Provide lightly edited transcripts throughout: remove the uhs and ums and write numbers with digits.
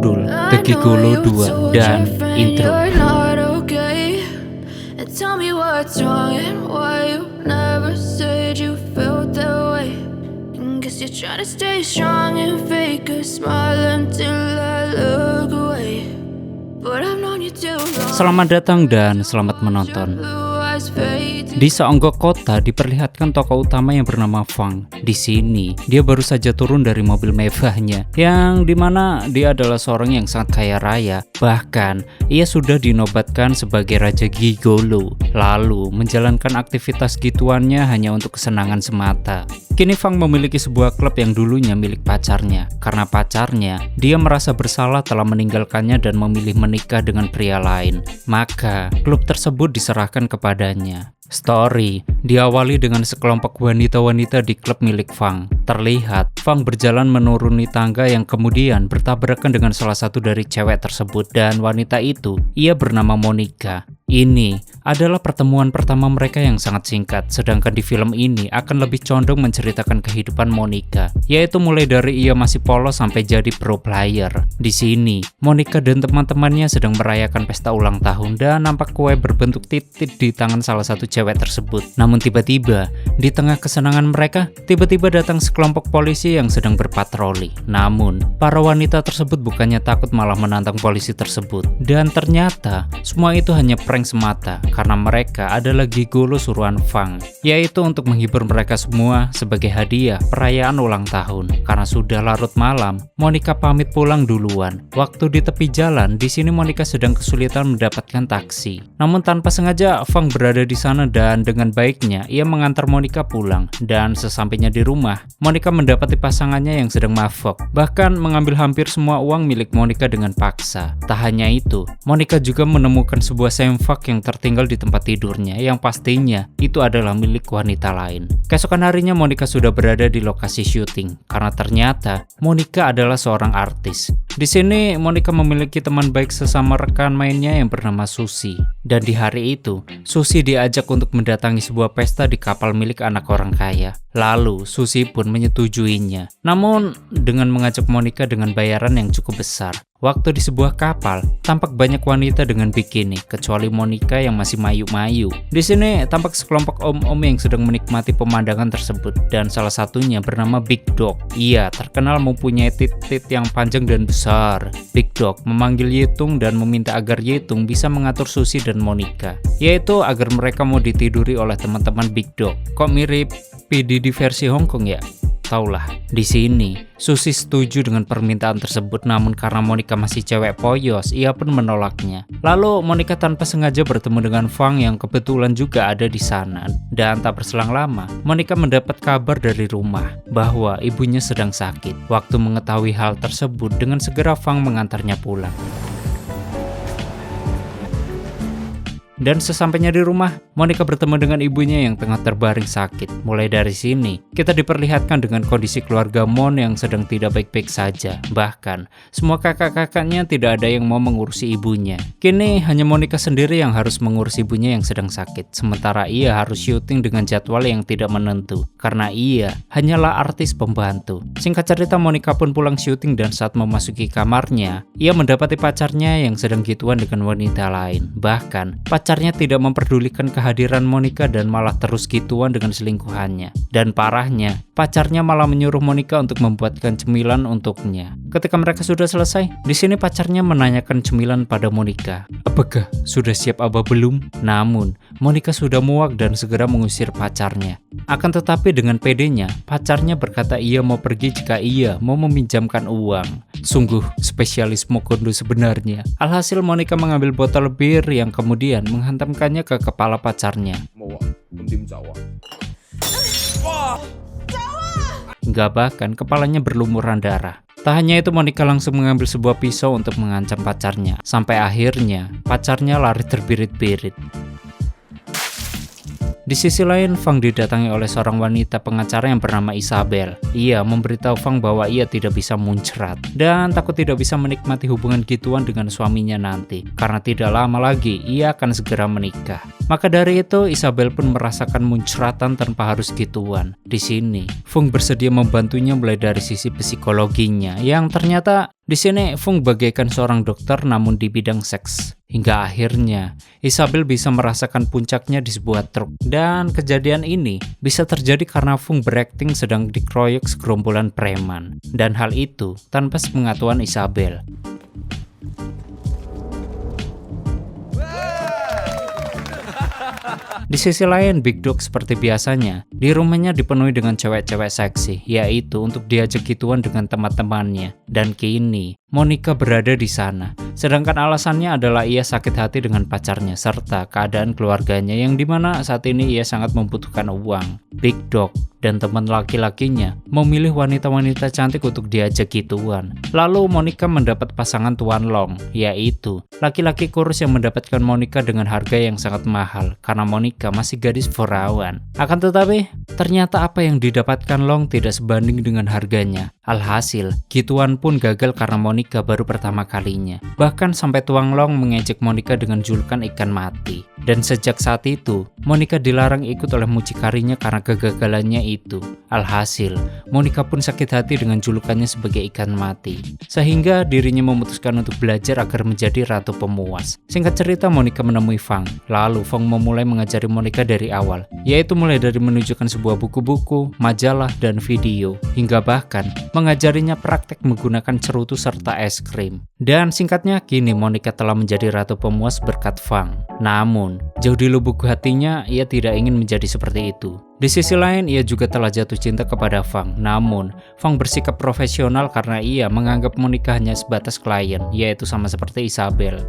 judul The Gigolo 2 dan intro. Tell me what's wrong and why you never said you felt that way. Guess you're trying to stay strong and fake a smile until I look away. But I've known you too long. Selamat datang dan selamat menonton. Di seonggok kota diperlihatkan tokoh utama yang bernama Fang. Di sini dia baru saja turun dari mobil mewahnya, yang dimana dia adalah seorang yang sangat kaya raya. Bahkan ia sudah dinobatkan sebagai Raja Gigolo, lalu menjalankan aktivitas gituannya hanya untuk kesenangan semata. Kini Fang memiliki sebuah klub yang dulunya milik pacarnya. Karena pacarnya, dia merasa bersalah telah meninggalkannya dan memilih menikah dengan pria lain. Maka, klub tersebut diserahkan kepadanya. Story diawali dengan sekelompok wanita-wanita di klub milik Fang. Terlihat, Fang berjalan menuruni tangga yang kemudian bertabrakan dengan salah satu dari cewek tersebut, dan wanita itu, ia bernama Monica. Ini adalah pertemuan pertama mereka yang sangat singkat, sedangkan di film ini akan lebih condong menceritakan kehidupan Monica, yaitu mulai dari ia masih polos sampai jadi pro player. Di sini, Monica dan teman-temannya sedang merayakan pesta ulang tahun dan nampak kue berbentuk titik di tangan salah satu cewek tersebut. Namun tiba-tiba, di tengah kesenangan mereka, tiba-tiba datang sekelompok polisi yang sedang berpatroli. Namun, para wanita tersebut bukannya takut, malah menantang polisi tersebut. Dan ternyata, semua itu hanya prank semata, karena mereka adalah gigolo suruhan Fang, yaitu untuk menghibur mereka semua sebagai hadiah perayaan ulang tahun. Karena sudah larut malam, Monica pamit pulang duluan. Waktu di tepi jalan, di sini Monica sedang kesulitan mendapatkan taksi. Namun tanpa sengaja, Fang berada di sana dan dengan baiknya ia mengantar Monica pulang. Dan sesampainya di rumah, Monica mendapati pasangannya yang sedang mabok, bahkan mengambil hampir semua uang milik Monica dengan paksa. Tak hanya itu, Monica juga menemukan sebuah sempak yang tertinggal di tempat tidurnya, yang pastinya itu adalah milik wanita lain. Keesokan harinya Monica sudah berada di lokasi syuting, karena ternyata Monica adalah seorang artis. Di sini Monica memiliki teman baik sesama rekan mainnya yang bernama Susi. Dan di hari itu, Susi diajak untuk mendatangi sebuah pesta di kapal milik anak orang kaya. Lalu Susi pun menyetujuinya, namun dengan mengajak Monica dengan bayaran yang cukup besar. Waktu di sebuah kapal, tampak banyak wanita dengan bikini, kecuali Monica yang masih mayu-mayu. Di sini tampak sekelompok om-om yang sedang menikmati pemandangan tersebut, dan salah satunya bernama Big Dog. Ia terkenal mempunyai titik yang panjang dan besar. Big Dog memanggil Yitung dan meminta agar Yitung bisa mengatur Susi dan Monica, yaitu agar mereka mau ditiduri oleh teman-teman Big Dog. Kok mirip PD di versi Hong Kong ya? Taulah. Di sini, Susi setuju dengan permintaan tersebut, namun karena Monica masih cewek poyos, ia pun menolaknya. Lalu Monica tanpa sengaja bertemu dengan Fang yang kebetulan juga ada di sana. Dan tak berselang lama, Monica mendapat kabar dari rumah bahwa ibunya sedang sakit. Waktu mengetahui hal tersebut, dengan segera Fang mengantarnya pulang. Dan sesampainya di rumah, Monica bertemu dengan ibunya yang tengah terbaring sakit. Mulai dari sini, kita diperlihatkan dengan kondisi keluarga Mon yang sedang tidak baik-baik saja. Bahkan, semua kakak-kakaknya tidak ada yang mau mengurusi ibunya. Kini, hanya Monica sendiri yang harus mengurus ibunya yang sedang sakit. Sementara ia harus syuting dengan jadwal yang tidak menentu, karena ia hanyalah artis pembantu. Singkat cerita, Monica pun pulang syuting dan saat memasuki kamarnya, ia mendapati pacarnya yang sedang gituan dengan wanita lain. Bahkan, pacarnya tidak memperdulikan kehadiran Monica dan malah terus gituan dengan selingkuhannya. Dan parahnya, pacarnya malah menyuruh Monica untuk membuatkan cemilan untuknya. Ketika mereka sudah selesai, di sini pacarnya menanyakan cemilan pada Monica. Apakah sudah siap Abah belum? Namun, Monica sudah muak dan segera mengusir pacarnya. Akan tetapi dengan pedenya, pacarnya berkata ia mau pergi jika ia mau meminjamkan uang. Sungguh spesialis Mokondo sebenarnya. Alhasil Monica mengambil botol bir yang kemudian menghantamkannya ke kepala pacarnya. Hingga bahkan kepalanya berlumuran darah. Tak hanya itu, Monica langsung mengambil sebuah pisau untuk mengancam pacarnya. Sampai akhirnya, pacarnya lari terbirit-birit. Di sisi lain, Fang didatangi oleh seorang wanita pengacara yang bernama Isabel. Ia memberitahu Fang bahwa ia tidak bisa muncrat dan takut tidak bisa menikmati hubungan gituan dengan suaminya nanti, karena tidak lama lagi ia akan segera menikah. Maka dari itu, Isabel pun merasakan muncratan tanpa harus gituan. Di sini, Fung bersedia membantunya mulai dari sisi psikologinya yang ternyata Di sini Fung bagaikan seorang dokter namun di bidang seks. Hingga akhirnya Isabel bisa merasakan puncaknya di sebuah truk. Dan kejadian ini bisa terjadi karena Fung berakting sedang dikeroyok segerombolan preman. Dan hal itu tanpa sepengetahuan Isabel. Di sisi lain, Big Dog seperti biasanya, di rumahnya dipenuhi dengan cewek-cewek seksi, yaitu untuk diajak gituan dengan teman-temannya. Dan kini, Monica berada di sana. Sedangkan alasannya adalah ia sakit hati dengan pacarnya, serta keadaan keluarganya yang dimana saat ini ia sangat membutuhkan uang. Big Dog dan teman laki-lakinya memilih wanita-wanita cantik untuk diajak gituan. Lalu Monica mendapat pasangan Tuan Long, yaitu laki-laki kurus yang mendapatkan Monica dengan harga yang sangat mahal karena Monica masih gadis perawan. Akan tetapi, ternyata apa yang didapatkan Long tidak sebanding dengan harganya. Alhasil, gituan pun gagal karena Monica baru pertama kalinya. Bahkan sampai Tuan Long mengejek Monica dengan julukan ikan mati. Dan sejak saat itu, Monica dilarang ikut oleh mucikarinya karena kegagalannya itu. Alhasil, Monica pun sakit hati dengan julukannya sebagai ikan mati. Sehingga dirinya memutuskan untuk belajar agar menjadi ratu pemuas. Singkat cerita, Monica menemui Fang. Lalu Fang memulai mengajari Monica dari awal, yaitu mulai dari menunjukkan sebuah buku-buku, majalah, dan video. Hingga bahkan mengajarinya praktek menggunakan cerutu serta es krim. Dan singkatnya, kini Monica telah menjadi ratu pemuas berkat Fang. Namun, jauh di lubuk hatinya, ia tidak ingin menjadi seperti itu. Di sisi lain, ia juga telah jatuh cinta kepada Fang. Namun, Fang bersikap profesional karena ia menganggap Monica hanya sebatas klien, yaitu sama seperti Isabel.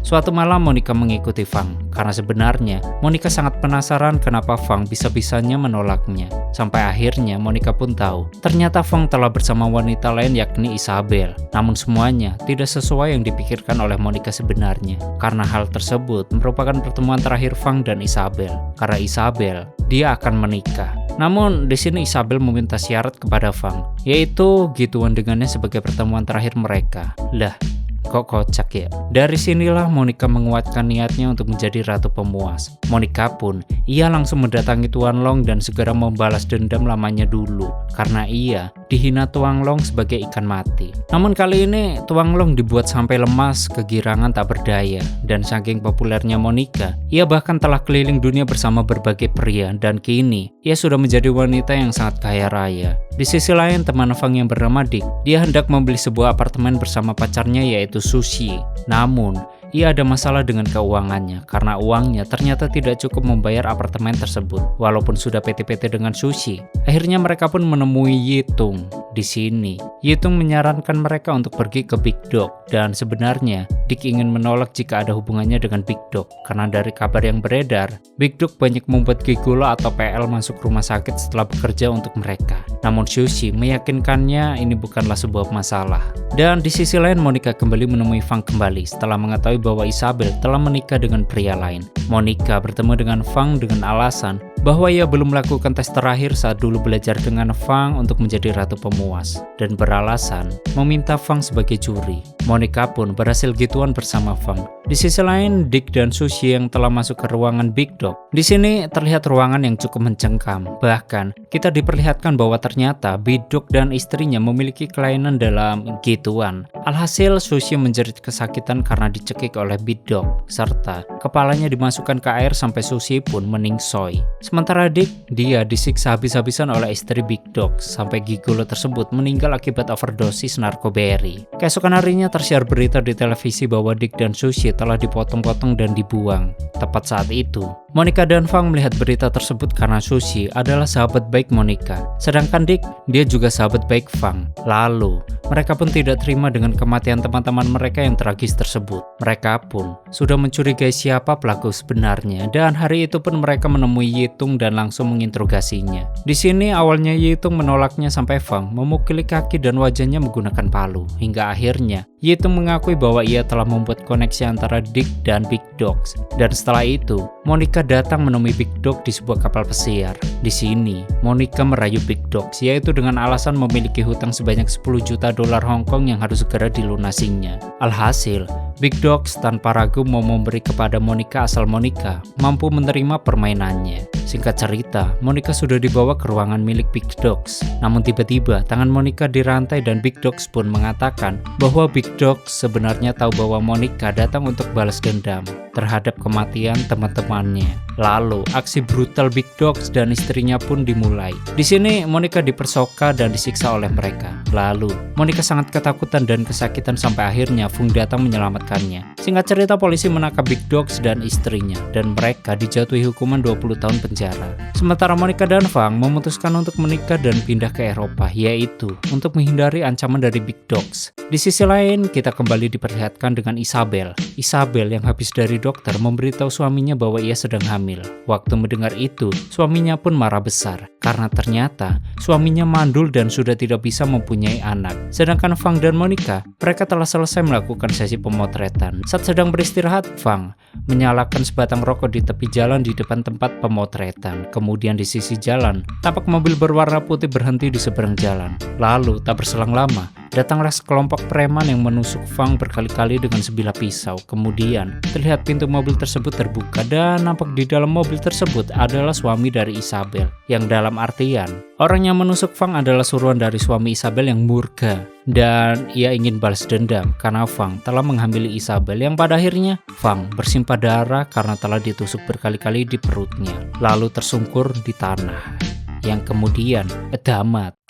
Suatu malam Monica mengikuti Fang, karena sebenarnya Monica sangat penasaran kenapa Fang bisa-bisanya menolaknya. Sampai akhirnya Monica pun tahu, ternyata Fang telah bersama wanita lain yakni Isabel. Namun semuanya tidak sesuai yang dipikirkan oleh Monica sebenarnya. Karena hal tersebut merupakan pertemuan terakhir Fang dan Isabel. Karena Isabel, dia akan menikah. Namun di sini Isabel meminta syarat kepada Fang, yaitu gituan dengannya sebagai pertemuan terakhir mereka. Lah, kok kocak ya? Dari sinilah Monica menguatkan niatnya untuk menjadi ratu pemuas. Monica pun, ia langsung mendatangi Tuan Long dan segera membalas dendam lamanya dulu. Karena ia dihina Tuan Long sebagai ikan mati. Namun kali ini Tuan Long dibuat sampai lemas, kegirangan tak berdaya. Dan saking populernya Monica, ia bahkan telah keliling dunia bersama berbagai pria. Dan kini, ia sudah menjadi wanita yang sangat kaya raya. Di sisi lain, teman Fang yang bernama Dick, dia hendak membeli sebuah apartemen bersama pacarnya yaitu Sushi. Namun, ia ada masalah dengan keuangannya karena uangnya ternyata tidak cukup membayar apartemen tersebut. Walaupun sudah PT-PT dengan Sushi, akhirnya mereka pun menemui Yitung. Di sini, Yitung menyarankan mereka untuk pergi ke Big Dog dan sebenarnya Dick ingin menolak jika ada hubungannya dengan Big Dog karena dari kabar yang beredar, Big Dog banyak membuat gigolo atau PL masuk rumah sakit setelah bekerja untuk mereka. Namun Sushi meyakinkannya ini bukanlah sebuah masalah. Dan di sisi lain, Monica kembali menemui Fang kembali setelah mengetahui bahwa Isabel telah menikah dengan pria lain. Monica bertemu dengan Fang dengan alasan bahwa ia belum melakukan tes terakhir saat dulu belajar dengan Fang untuk menjadi ratu pemuas dan beralasan meminta Fang sebagai juri. Monica pun berhasil gituan bersama Fang. Di sisi lain, Dick dan Sushi yang telah masuk ke ruangan Big Dog. Di sini terlihat ruangan yang cukup mencengkam. Bahkan, kita diperlihatkan bahwa ternyata Big Dog dan istrinya memiliki kelainan dalam gituan. Alhasil, Sushi menjerit kesakitan karena dicekik oleh Big Dog, serta kepalanya dimasukkan ke air sampai Sushi pun meningsoy. Sementara Dick, dia disiksa habis-habisan oleh istri Big Dog, sampai gigolo tersebut meninggal akibat overdosis narkoberry. Keesokan harinya tersiar berita di televisi bahwa Dick dan Sushi telah dipotong-potong dan dibuang. Tepat saat itu, Monica dan Fang melihat berita tersebut karena Sushi adalah sahabat baik Monica. Sedangkan Dick, dia juga sahabat baik Fang. Lalu, mereka pun tidak terima dengan kematian teman-teman mereka yang tragis tersebut. Mereka pun sudah mencurigai siapa pelaku sebenarnya dan hari itu pun mereka menemui Yitung dan langsung menginterogasinya. Di sini awalnya Yitung menolaknya sampai Fang memukuli kaki dan wajahnya menggunakan palu. Hingga akhirnya yaitu mengakui bahwa ia telah membuat koneksi antara Dick dan Big Dogs. Dan setelah itu, Monica datang menemui Big Dog di sebuah kapal pesiar. Di sini, Monica merayu Big Dogs, yaitu dengan alasan memiliki hutang sebanyak 10 juta dolar Hong Kong yang harus segera dilunasinya. Alhasil, Big Dogs tanpa ragu mau memberi kepada Monica asal Monica mampu menerima permainannya. Singkat cerita, Monica sudah dibawa ke ruangan milik Big Dogs. Namun tiba-tiba tangan Monica dirantai dan Big Dogs pun mengatakan bahwa Big Dogs sebenarnya tahu bahwa Monica datang untuk balas dendam terhadap kematian teman-temannya. Lalu, aksi brutal Big Dogs dan istrinya pun dimulai. Di sini, Monica diperkosa dan disiksa oleh mereka. Lalu, Monica sangat ketakutan dan kesakitan sampai akhirnya Fung datang menyelamatkannya. Singkat cerita, polisi menangkap Big Dogs dan istrinya, dan mereka dijatuhi hukuman 20 tahun penjara. Sementara Monica dan Fang memutuskan untuk menikah dan pindah ke Eropa, yaitu untuk menghindari ancaman dari Big Dogs. Di sisi lain, kita kembali diperlihatkan dengan Isabel. Isabel yang habis dari dokter memberitahu suaminya bahwa ia sedang hamil. Waktu mendengar itu, suaminya pun marah besar karena ternyata suaminya mandul dan sudah tidak bisa mempunyai anak. Sedangkan Fang dan Monica, mereka telah selesai melakukan sesi pemotretan. Saat sedang beristirahat, Fang menyalakan sebatang rokok di tepi jalan di depan tempat pemotretan. Kemudian di sisi jalan, tampak mobil berwarna putih berhenti di seberang jalan. Lalu, tak berselang lama, datanglah sekelompok preman yang menusuk Fang berkali-kali dengan sebilah pisau. Kemudian, terlihat pintu mobil tersebut terbuka dan nampak di dalam mobil tersebut adalah suami dari Isabel. Yang dalam artian, orang yang menusuk Fang adalah suruhan dari suami Isabel yang murka. Dan ia ingin balas dendam karena Fang telah menghamili Isabel yang pada akhirnya Fang bersimpah darah karena telah ditusuk berkali-kali di perutnya. Lalu tersungkur di tanah. Yang kemudian tamat.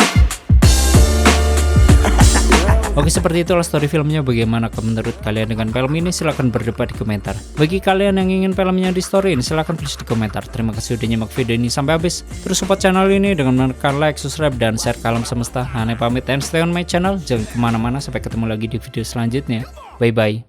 Oke, seperti itulah story filmnya. Bagaimana menurut kalian dengan film ini? Silahkan berdebat di komentar. Bagi kalian yang ingin filmnya di story ini, silahkan tulis di komentar. Terima kasih sudah nyimak video ini sampai habis. Terus support channel ini dengan menekan like, subscribe, dan share ke alam semesta. Hane pamit and stay on my channel. Jangan kemana-mana, sampai ketemu lagi di video selanjutnya. Bye-bye.